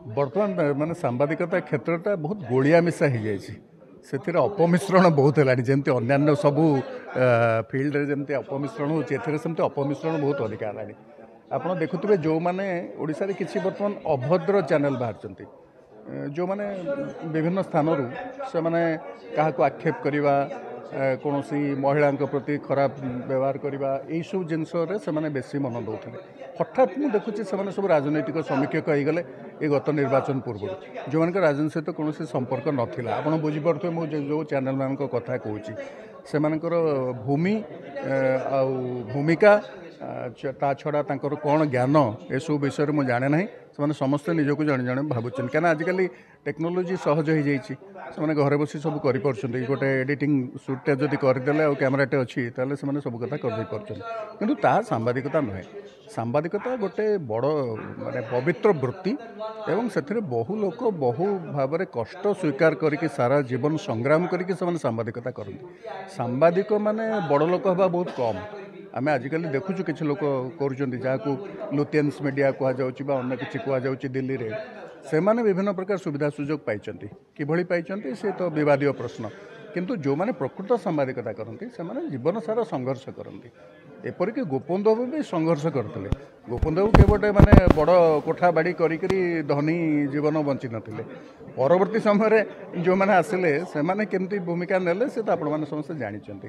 बर्तमान माने सांबादिकता क्षेत्रटा बहुत गोलिया मिसा हो जाए से अपमिश्रण बहुत है जमी अन्य सबू फिल्ड जमी अपमिश्रण होमती अपमिश्रण बहुत अधिक है। आप देखुए जो मैंने ओडिशा रे किसी बर्तमान अभद्र चैनल बाहर जो मैंने विभिन्न स्थान से मैंने क्या आक्षेप करवा कौन सी महिला प्रति खराब व्यवहार करवा यही सब जिनस से बेसी मन दौले। हठात मुझे देखुची से सब राजनैतिक समीक्षक हो गले ये गत निर्वाचन पूर्व जो मान राजनीति सहित कौन संपर्क नाला। आप बुझीपे मुझे जो चैनल मान कथा कहूँ से भूमि आ भूमिका ता छड़ा तांकर कौन ज्ञान एसबू विषय में जाने ना से समस्ते निजक जड़े जड़े भावुं क्या आजिकल टेक्नोलोजी सहज हो जाए घरे बसी सब कर गोटे एडिटिंग सुटे जदि करदे आ कैमेराटे अच्छी ताले से सब कथा कर किंतु ता सांबादिकता नुहे। सांबादिकता गोटे बड़ माने पवित्र वृत्ति एवं से बहु लोक बहु भाव में कष्ट स्वीकार करके सारा जीवन संग्राम करके सांबादिकता करते। सांबादिक माने बड़ लोक हवा बहुत कम आम आजिकल देखुचु किसी लोक कर लुथियंस मीडिया कहुच्छा अन्य किसी कहुच्छी दिल्ली में से माने विभिन्न प्रकार सुविधा सुजोग पाई किभली पाई से तो विवादीय प्रश्न किंतु जो माने प्रकृत सांबादिकता करती से माने जीवन सारा संघर्ष करती। एपरिक गोपबंधु बाबू भी संघर्ष करते। गोपबंधु बाबू केवटे माने बड़ कोठा बाड़ी करी धनी जीवन बंची नथिले। परवर्ती समय जो माने आसिले से माने केमती भूमिका नेले से तो आपण माने समस्त जानिचंती।